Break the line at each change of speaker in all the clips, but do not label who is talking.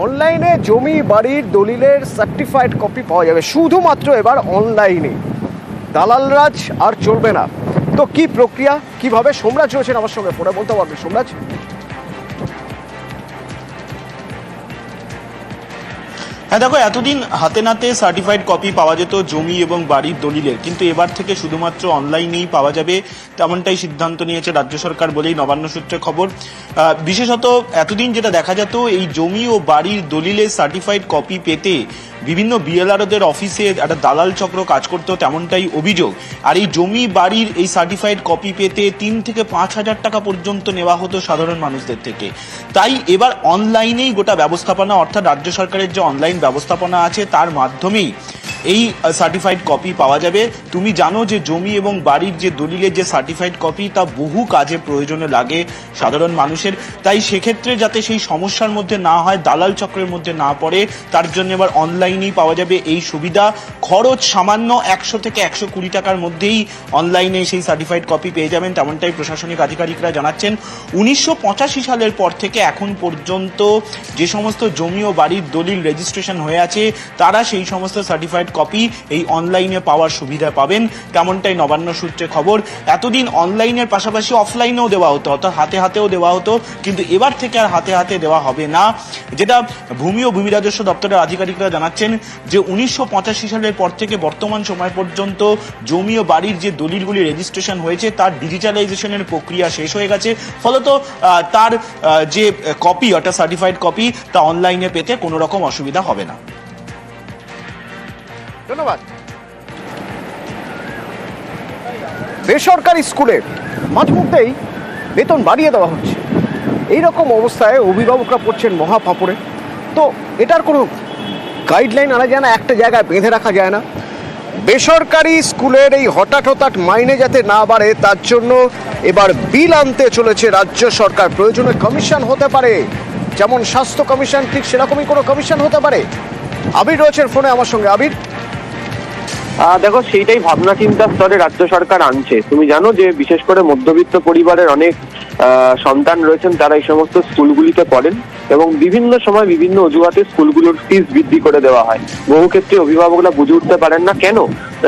অনলাইনে জমি বাড়ির দলিলের সার্টিফাইড কপি পাওয়া যাবে শুধুমাত্র এবার অনলাইনে। দালাল রাজ আর চলবে না। তো কি প্রক্রিয়া, কিভাবে? সোমরাজ রয়েছেন আমার সঙ্গে, ফোনে বলতে পারবে সোমরাজ?
হ্যাঁ দেখো, এতদিন হাতে নাতে সার্টিফাইড কপি পাওয়া যেত জমি এবং বাড়ির দলিলের, কিন্তু এবার থেকে শুধুমাত্র অনলাইনেই পাওয়া যাবে তেমনটাই সিদ্ধান্ত নিয়েছে রাজ্য সরকার বলেই নবান্ন সূত্রে খবর। বিশেষত এতদিন যেটা দেখা যেত, এই জমি ও বাড়ির দলিলের সার্টিফাইড কপি পেতে বিভিন্ন বিএলআরওদের অফিসে একটা দালাল চক্র কাজ করতো, তেমনটাই অভিযোগ। আর এই জমি বাড়ির এই সার্টিফাইড কপি পেতে 3 থেকে 5,000 টাকা পর্যন্ত নেওয়া হতো সাধারণ মানুষদের থেকে। তাই এবার অনলাইনেই গোটা ব্যবস্থাপনা, অর্থাৎ রাজ্য সরকারের যে অনলাইন ব্যবস্থাপনা আছে তার মাধ্যমেই এই সার্টিফাইড কপি পাওয়া যাবে। তুমি জানো যে জমি এবং বাড়ির যে দলিলের যে সার্টিফাইড কপি তা বহু কাজে প্রয়োজনে লাগে সাধারণ মানুষের। তাই সেক্ষেত্রে যাতে সেই সমস্যার মধ্যে না হয়, দালাল চক্রের মধ্যে না পড়ে, তার জন্য এবার অনলাইনেই পাওয়া যাবে এই সুবিধা। খরচ সামান্য 100 থেকে 120 টাকার মধ্যেই অনলাইনে সেই সার্টিফাইড কপি পেয়ে যাবেন, তেমনটাই প্রশাসনিক আধিকারিকরা জানাচ্ছেন। 1985 সালের পর থেকে এখন পর্যন্ত যে সমস্ত জমি ও বাড়ির দলিল রেজিস্ট্রেশন হয়ে আছে তারা সেই সমস্ত সার্টিফাইড কপি এই অনলাইনে পাওয়ার সুবিধা পাবেন, তেমনটাই নবান্ন সূত্রে খবর। এতদিন অনলাইনের পাশাপাশি অফলাইনেও দেওয়া হতো, অর্থাৎ হাতে হাতেও দেওয়া হতো, কিন্তু এবার থেকে আর হাতে হাতে দেওয়া হবে না। যেটা ভূমি ও ভূমি রাজস্ব দপ্তরের আধিকারিকরা জানাচ্ছেন যে 1985 সালের পর থেকে বর্তমান সময় পর্যন্ত জমি ও বাড়ির যে দলিলগুলি রেজিস্ট্রেশন হয়েছে তার ডিজিটালাইজেশনের প্রক্রিয়া শেষ হয়ে গেছে। ফলত তার যে কপি, অর্থাৎ সার্টিফাইড কপি, তা অনলাইনে পেতে কোনো রকম অসুবিধা হবে না।
ধন্যবাদ। বেসরকারি স্কুলে মাঝে মধ্যেই বেতন বাড়িয়ে দেওয়া হচ্ছে, এইরকম অবস্থায় অভিভাবকরা পড়ছেন মহা ফাঁপড়ে। তো এটার কোনো গাইডলাইন আনা যায় না, একটা জায়গায় বেঁধে রাখা যায় না? বেসরকারি স্কুলের এই হঠাৎ মাইনে যাতে না বাড়ে তার জন্য এবার বিল আনতে চলেছে রাজ্য সরকার। প্রয়োজনে কমিশন হতে পারে, যেমন স্বাস্থ্য কমিশন, ঠিক সেরকমই কোনো কমিশন হতে পারে। আবির রয়েছেন ফোনে আমার সঙ্গে। আবির,
দেখো, সেইটাই ভাবনা চিন্তা স্তরে রাজ্য সরকার আনছে। তুমি জানো যে বিশেষ করে মধ্যবিত্ত পরিবারের অনেক সন্তান রয়েছেন, তারা এই সমস্ত স্কুলগুলিতে পড়েন এবং বিভিন্ন সময় বিভিন্ন অজুহাতে স্কুলগুলোর ফিস বৃদ্ধি করে দেওয়া হয়। বহু ক্ষেত্রে অভিভাবকরা বুঝে উঠতে পারেন না কেন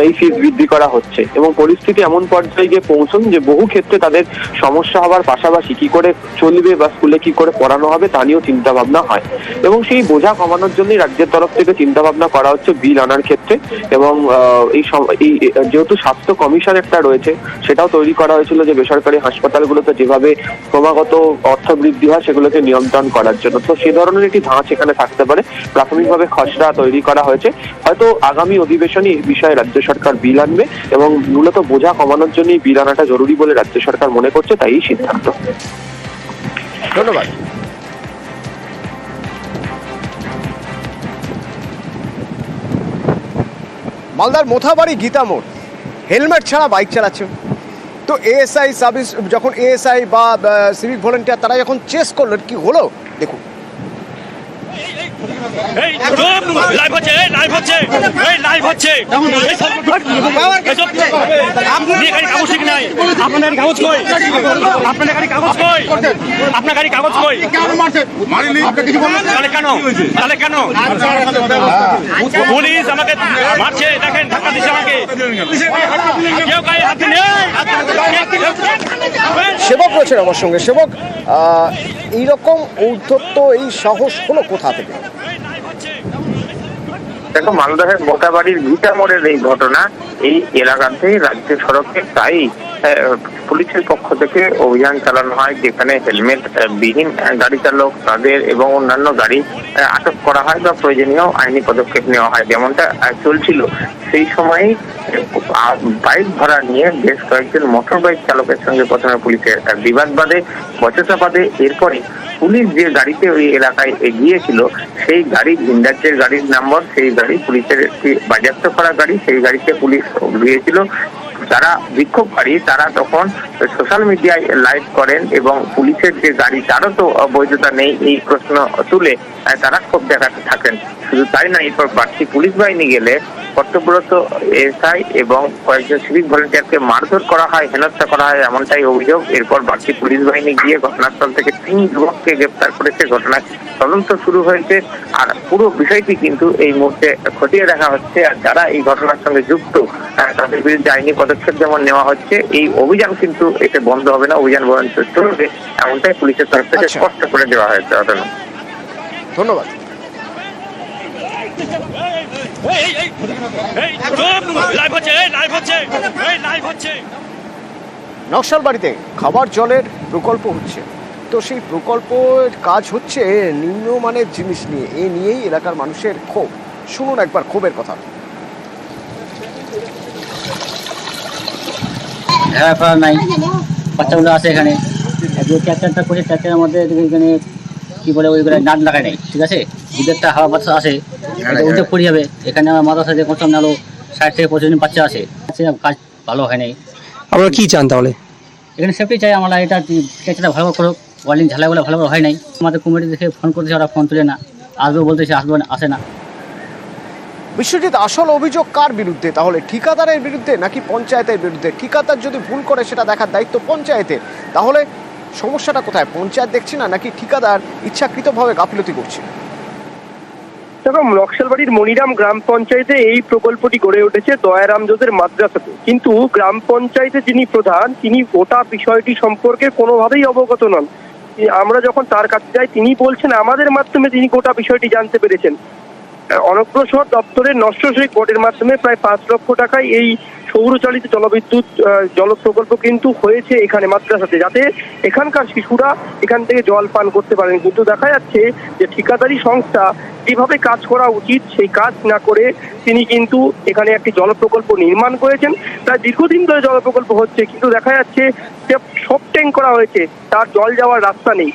এই ফিস বৃদ্ধি করা হচ্ছে, এবং পরিস্থিতি এমন পর্যায়ে গিয়ে পৌঁছন যে বহু ক্ষেত্রে তাদের সমস্যা হওয়ার পাশাপাশি কি করে চলবে বা স্কুলে কি করে পড়ানো হবে তা নিয়েও চিন্তা ভাবনা হয়। এবং সেই বোঝা কমানোর জন্যই রাজ্যের তরফ থেকে চিন্তা ভাবনা করা হচ্ছে বিল আনার ক্ষেত্রে। এবং এই যেহেতু স্বাস্থ্য কমিশন একটা রয়েছে, সেটাও তৈরি করা হয়েছিল যে বেসরকারি হাসপাতালগুলোতে যেভাবে ক্রমাগত অর্থ বৃদ্ধি হয় সেগুলোকে নিয়ন্ত্রণ করার জন্য। তো সে ধরনের একটি ধাঁচ এখানে থাকতে পারে। প্রাথমিকভাবে খসড়া তৈরি করা হয়েছে, হয়তো আগামী অধিবেশনে এই বিষয়ে রাজ্য সরকার বিল আনবে এবং মূলত বোঝা কমানোর জন্য বিল আনাটা জরুরি বলে রাজ্য সরকার মনে করছে, তাই এই সিদ্ধান্ত।
ধন্যবাদ। মালদার মোথাবাড়ি গীতা মোড়, হেলমেট ছাড়া বাইক চালাচ্ছে। তো এএসআই সার্ভিস, যখন এএসআই বা সিভিক ভলেন্টিয়ার তারা যখন চেস করলো, কি হলো দেখুন।
আপনার কাগজ কই? তাহলে কেন পুলিশ আমাকে মারছে? দেখেন, ধাক্কা দিচ্ছে আমাকে।
সেবক রয়েছেন আমার সঙ্গে। সেবক, এইরকম ঔদ্ধত্য, এই সাহস হলো কোথা থেকে?
দেখো, মালদহের মোথাবাড়ির গীতা মোড়ের এই ঘটনা, এই এলাকাতে রাজ্য সড়কে তাই পুলিশের পক্ষ থেকে অভিযান চালানো হয়, যেখানে হেলমেট বিহীন গাড়ি চালক তাদের এবং অন্যান্য গাড়ি আটক করা হয় বা প্রয়োজনীয় আইনি পদক্ষেপ নেওয়া হয়। যেমনটা চলছিল সেই সময় বাইক ভাড়া নিয়ে বেশ কয়েকজন মোটর বাইক চালকের সঙ্গে প্রথমে পুলিশের বিবাদ বাঁধে, বচসা বাঁধে। এরপরে পুলিশ যে গাড়িতে ওই এলাকায় গিয়েছিল সেই গাড়ি ভিনরাজ্যের গাড়ির নম্বর, সেই গাড়ি পুলিশের একটি বাজেয়াপ্ত করা গাড়ি, সেই গাড়িতে পুলিশ গিয়েছিল। যারা বিক্ষোভকারী তারা তখন সোশ্যাল মিডিয়ায় লাইভ করেন এবং পুলিশের যে গাড়ি তারও তো বৈধতা নেই এই প্রশ্ন তুলে তারা ক্ষোভ দেখাতে থাকেন। শুধু তাই না, এরপর বাড়তি পুলিশ বাহিনী গেলে কর্তব্যরত এসআই এবং কয়েকজন সিভিক ভলেন্টিয়ারকে মারধর করা হয়, হেনস্থা করা হয়, এমনটাই অভিযোগ। এরপর বাড়তি পুলিশ বাহিনী গিয়ে ঘটনাস্থল থেকে 3 যুবককে গ্রেপ্তার করেছে। ঘটনায় তদন্ত শুরু হয়েছে, আর পুরো বিষয়টি কিন্তু এই মুহূর্তে খতিয়ে দেখা হচ্ছে। আর যারা এই ঘটনার সঙ্গে যুক্ত তাদের বিরুদ্ধে আইনি পদক্ষেপ যেমন নেওয়া হচ্ছে, এই অভিযান কিন্তু এতে বন্ধ হবে না, অভিযান বরঞ্চ চলবে, এমনটাই পুলিশের তরফ থেকে স্পষ্ট করে দেওয়া হয়েছে।
ধন্যবাদ। নকশালবাড়িতে খাবার জলের প্রকল্প হচ্ছে, তো সেই প্রকল্পের কাজ হচ্ছে নিম্নমানের জিনিস নিয়ে, এ নিয়েই এলাকার মানুষের ক্ষোভ। শুনুন একবার ক্ষোভের কথা।
ফেরা নাই, বাচ্চাগুলো আছে এখানে, ট্র্যাক্টরটা করে ট্র্যাক্টরের মধ্যে এখানে কি বলে ওইগুলো নাট লাগাই নাই, ঠিক আছে, দুধেরটা হাওয়া বাচ্চা আসে, উঠে পড়ে যাবে। এখানে আমার মাথার সাথে কত নালো 60 থেকে 25 জন বাচ্চা আছে, কাজ ভালো হয় নাই।
আপনারা কি চান তাহলে?
এখানে সেফটি চাই আমরা, এটা ট্র্যাক্টরটা ভালো করো, ওয়ার্লিং ঝালাইগুলো ভালো হয় নাই। আমাদের কমিটি দেখে ফোন করতেছে, ওরা ফোন তুলে না, আসবে বলতেছে, আসবে না, আসে না।
বিশ্বজিৎ, আসল অভিযোগ কার বিরুদ্ধে তাহলে? ঠিকাদারের বিরুদ্ধে নাকি পঞ্চায়েতের বিরুদ্ধে? ঠিকাদার যদি ভুল করে সেটা দেখার দায়িত্ব পঞ্চায়েতের, তাহলে সমস্যাটা কোথায়? পঞ্চায়েত দেখছি না নাকি ঠিকাদার ইচ্ছাকৃতভাবে গাফিলতি করছে?
দেখো, নকশালবাড়ির মনিরাম গ্রাম পঞ্চায়েতে এই প্রকল্পটি গড়ে উঠেছে দয়ারাম জোসের মাদ্রাসাতে, কিন্তু গ্রাম পঞ্চায়েতে যিনি প্রধান তিনি গোটা বিষয়টি সম্পর্কে কোনোভাবেই অবগত নন। আমরা যখন তার কাছে যাই তিনি বলছেন আমাদের মাধ্যমে তিনি গোটা বিষয়টি জানতে পেরেছেন। অনগ্রসর দপ্তরের নস্যশ্রী বোর্ডের মাধ্যমে প্রায় 5 লক্ষ টাকায় এই সৌরচালিত জলবিদ্যুৎ জল প্রকল্প কিন্তু হয়েছে এখানে মাদ্রাসাতে, যাতে এখানকার শিশুরা এখান থেকে জল পান করতে পারেন। কিন্তু দেখা যাচ্ছে যে ঠিকাদারি সংস্থা যেভাবে কাজ করা উচিত সেই কাজ না করে তিনি কিন্তু এখানে একটি জল প্রকল্প নির্মাণ করেছেন। প্রায় দীর্ঘদিন ধরে জল প্রকল্প হচ্ছে, কিন্তু দেখা যাচ্ছে যে সব ট্যাঙ্ক করা হয়েছে, তার জল যাওয়ার রাস্তা নেই,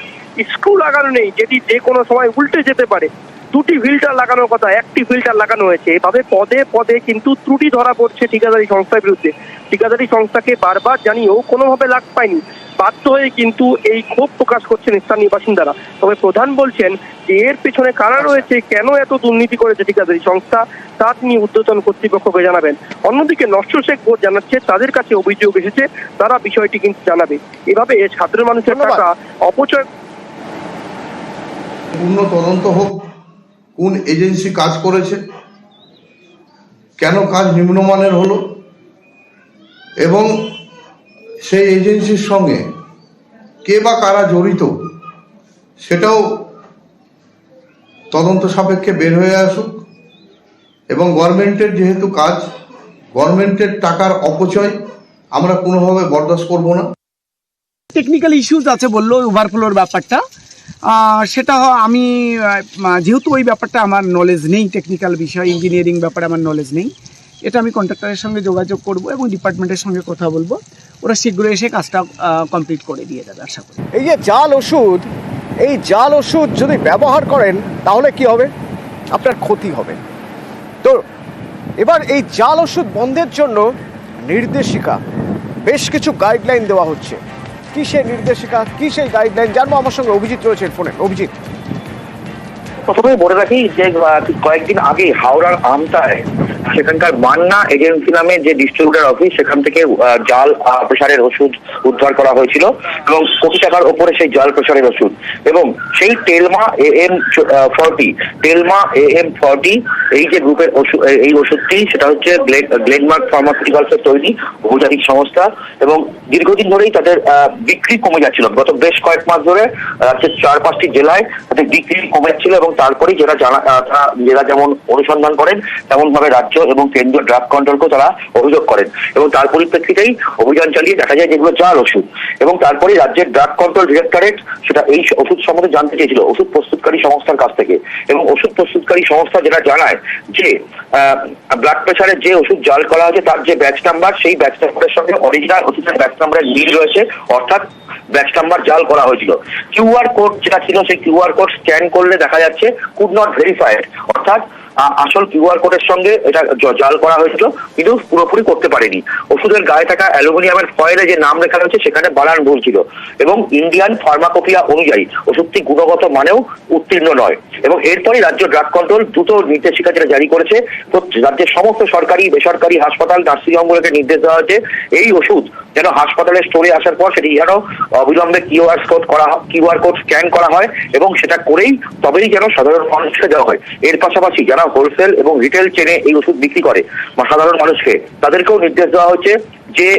স্ক্রু লাগানো নেই যেটি যে কোনো সময় উল্টে যেতে পারে। 2টি ফিল্টার লাগানোর কথা, 1টি ফিল্টার লাগানো হয়েছে। এভাবে পদে পদে কিন্তু ত্রুটি ধরা পড়ছে ঠিকাদারি সংস্থার বিরুদ্ধে। ঠিকাদারি সংস্থাকে বারবার জানিয়েও কোনোভাবে লাভ পায়নি, বাধ্য হয়ে কিন্তু এই ক্ষোভ প্রকাশ করছেন স্থানীয় বাসিন্দারা। তবে প্রধান বলছেন যে এর পেছনে কারা রয়েছে, কেন এত দুর্নীতি করেছে ঠিকাদারি সংস্থা, তা তিনি ঊর্ধ্বতন কর্তৃপক্ষকে জানাবেন। অন্যদিকে নস্যশেখ বোর্ড জানাচ্ছে তাদের কাছে অভিযোগ এসেছে, তারা বিষয়টি কিন্তু জানাবে। এভাবে সাধারণ মানুষের টাকা অপচয়।
পূর্ণ তদন্ত হোক, কোন এজেন্সি কাজ করেছে, কেন কাজ নিম্নমানের হলো, এবং সেই এজেন্সির সঙ্গে কে বা কারা জড়িত সেটাও তদন্ত সাপেক্ষে বের হয়ে আসুক। এবং গভর্নমেন্টের যেহেতু কাজ, গভর্নমেন্টের টাকার অপচয় আমরা কোনোভাবে বরদাস্ত করব না।
টেকনিক্যাল ইস্যুস আছে বললো ওভারফ্লোর ব্যাপারটা, সেটা আমি যেহেতু ওই ব্যাপারটা আমার নলেজ নেই, টেকনিক্যাল বিষয় ইঞ্জিনিয়ারিং ব্যাপারে আমার নলেজ নেই, এটা আমি কন্ট্রাক্টরের সঙ্গে যোগাযোগ করব এবং ডিপার্টমেন্টের সঙ্গে কথা বলবো, ওরা শীঘ্রই এসে কাজটা কমপ্লিট করে দিয়ে যাবে আশা করি।
এই যে জাল ওষুধ, এই জাল ওষুধ যদি ব্যবহার করেন তাহলে কি হবে? আপনার ক্ষতি হবে। তো এবার এই জাল ওষুধ বন্ধের জন্য নির্দেশিকা, বেশ কিছু গাইডলাইন দেওয়া হচ্ছে। কি সেই নির্দেশিকা, কি সেই গাইডলাইন জানবো। আমার সঙ্গে অভিজিৎ রয়েছে ফোনে। অভিজিৎ,
প্রথমে বলে রাখি যে কয়েকদিন আগে হাওড়ার আমতায় সেখানকার মান্না এজেন্সি নামে যে ডিস্ট্রিবিউটার অফিস, সেখান থেকে জাল প্রেসারের ওষুধ উদ্ধার করা হয়েছিল এবং কোটি টাকার ওপরে সেই জাল প্রেসারের ওষুধ। এবং সেই টেলমা AM40 এই যে গ্রুপের ওষুধ, এই ওষুধটি সেটা হচ্ছে গ্লেনমার্ক ফার্মাসিউটিক্যালসের তৈরি বহুজাতিক সংস্থা, এবং দীর্ঘদিন ধরেই তাদের বিক্রি কমে যাচ্ছিল। গত বেশ কয়েক মাস ধরে রাজ্যের 4-5টি জেলায় তাদের বিক্রি কমে যাচ্ছিল, এবং তারপরেই যারা যেমন অনুসন্ধান করেন তেমন ভাবে রাজ্য এবং কেন্দ্রীয় ড্রাগ কন্ট্রোলকেও তারা অভিযোগ করেন, এবং তার পরিপ্রেক্ষিতেই অভিযান চালিয়ে দেখা যায় যেগুলো জাল ওষুধ। এবং তারপরে রাজ্যের ড্রাগ কন্ট্রোল ডিরেক্টরেট সেটা এই ওষুধ সম্বন্ধে জানতে চেয়েছিল ওষুধ প্রস্তুতকারী সংস্থার কাছ থেকে, এবং ওষুধ প্রস্তুতকারী সংস্থা যেটা জানায় যে ব্লাড প্রেসারের যে ওষুধ জাল করা হয়েছে তার যে ব্যাচ নাম্বার, সেই ব্যাচ নাম্বারের সঙ্গে অরিজিনাল ওষুধের ব্যাচ নাম্বারের মিল রয়েছে, অর্থাৎ ব্যাচ নাম্বার জাল করা হয়েছিল। কিউআর কোড যেটা ছিল, সেই কিউআর কোড স্ক্যান করলে দেখা যাচ্ছে কুড নট ভেরিফাইড, অর্থাৎ
আসল কিউআর কোডের সঙ্গে এটা জাল করা হয়েছিল, কিন্তু পুরোপুরি করতে পারেনি। ওষুধের গায়ে থাকা অ্যালুমিনিয়ামের ফয়েলে যে নাম লেখা রয়েছে সেখানে বানান ভুল ছিল, এবং ইন্ডিয়ান ফার্মাকোপিয়া অনুযায়ী ওষুধটি গুণগত মানেও উত্তীর্ণ নয়। এবং এরপরই রাজ্য ড্রাগ কন্ট্রোল দ্রুত নির্দেশিকা যেটা জারি করেছে, রাজ্যের সমস্ত সরকারি বেসরকারি হাসপাতাল নার্সিংহোমগুলোকে নির্দেশ দেওয়া হয়েছে এই ওষুধ যেন হাসপাতালের স্টোরে আসার পর সেটি যেন অবিলম্বে কিউআর কোড স্ক্যান করা হয়, এবং সেটা করেই তবেই যেন সাধারণ মানুষকে দেওয়া হয়। এর পাশাপাশি যারা হোলসেল এবং রিটেল চেনে এই ওষুধ বিক্রি করে বা সাধারণ মানুষকে, তাদেরকেও নির্দেশ দেওয়া হচ্ছে যে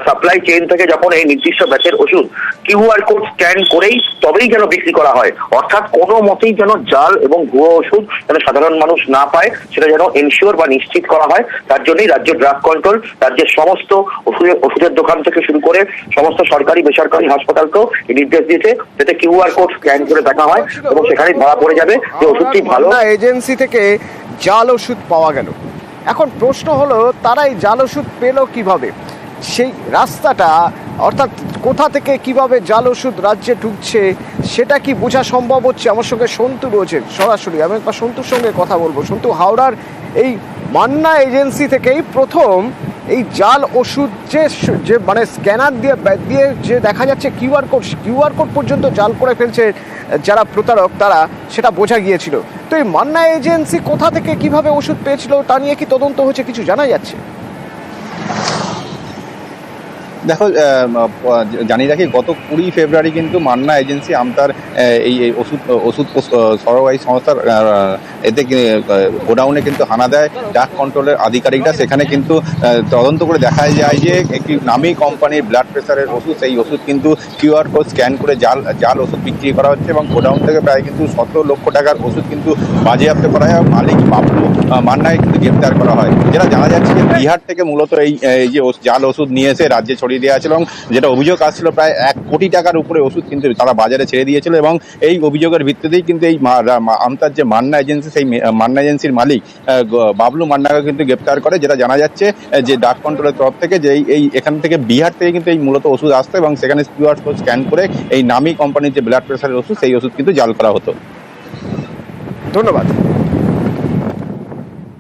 সাপ্লাই চেইন থেকে যখন এই নির্দিষ্ট ব্যাচের ওষুধ কিউআর কোড স্ক্যান করেই তবেই যেন বিক্রি করা হয়। অর্থাৎ কোনো মতেই যেন জাল এবং ভুয়ো ওষুধ যেন সাধারণ মানুষ না পায়, সেটা যেন এনশিওর বা নিশ্চিত করা হয়। তার জন্যই রাজ্য ড্রাগ কন্ট্রোল রাজ্যের সমস্ত ওষুধের দোকান থেকে শুরু করে সমস্ত সরকারি বেসরকারি হাসপাতালকেও নির্দেশ দিয়েছে যাতে কিউআর কোড স্ক্যান করে দেখা হয়, এবং সেখানেই ধরা পড়ে যাবে যে ওষুধটি ভালো।
এজেন্সি থেকে জাল ওষুধ পাওয়া গেল, এখন প্রশ্ন হলো তারা এই জাল ওষুধ পেল কিভাবে? সেই রাস্তাটা অর্থাৎ কোথা থেকে কিভাবে জাল ওষুধ রাজ্যে ঢুকছে সেটা কি বোঝা সম্ভব হচ্ছে? আমার সঙ্গে সন্তু রয়েছেন সরাসরি, আমি একবার সন্তুর সঙ্গে কথা বলবো। সন্তু, হাওড়ার এই মান্না এজেন্সি থেকেই প্রথম এই জাল ওষুধ যে মানে স্ক্যানার দিয়ে যে দেখা যাচ্ছে কিউআর কোড পর্যন্ত জাল করে ফেলছে যারা প্রতারক, তারা সেটা বোঝা গিয়েছিল। তো এই মান্না এজেন্সি কোথা থেকে কিভাবে ওষুধ পেয়েছিল তা নিয়ে কি তদন্ত হচ্ছে, কিছু জানা যাচ্ছে?
দেখো, জানিয়ে রাখি গত 20 ফেব্রুয়ারি কিন্তু মান্না এজেন্সি আমতার এই ওষুধ সরবরাহী সংস্থার এতে গোডাউনে কিন্তু হানা দেয় ড্রাগ কন্ট্রোলের আধিকারিকরা। সেখানে কিন্তু তদন্ত করে দেখা যায় যে একটি নামী কোম্পানির ব্লাড প্রেশারের ওষুধ, সেই ওষুধ কিন্তু কিউআর কোড স্ক্যান করে জাল ওষুধ বিক্রি করা হচ্ছে, এবং গোডাউন থেকে প্রায় কিন্তু 17 লক্ষ টাকার ওষুধ কিন্তু বাজেয়াপ্ত করা হয়। মালিক বাবলু মান্নাকে কিন্তু গ্রেপ্তার করা হয়। যেটা জানা যাচ্ছে যে বিহার থেকে মূলত এই যে জাল ওষুধ নিয়ে এসে রাজ্যে ছড়িয়ে দেওয়া ছিল, এবং যেটা অভিযোগ আসছিল প্রায় 1 কোটি টাকার উপরে ওষুধ কিন্তু তারা বাজারে ছেড়ে দিয়েছিল। এবং এই অভিযোগের ভিত্তিতেই কিন্তু এই আমতার যে মান্না এজেন্সি, সেই মান্না এজেন্সির মালিক বাবলু মান্নাকে কিন্তু গ্রেপ্তার করে। যেটা জানা যাচ্ছে যে ড্রাগ কন্ট্রোলের তরফ থেকে যে এখান থেকে বিহার থেকে কিন্তু এই মূলত ওষুধ আসতো, এবং সেখানে কিউআর কোড স্ক্যান করে এই নামী কোম্পানির যে ব্লাড প্রেশারের ওষুধ, সেই ওষুধ কিন্তু জাল করা হতো।
ধন্যবাদ।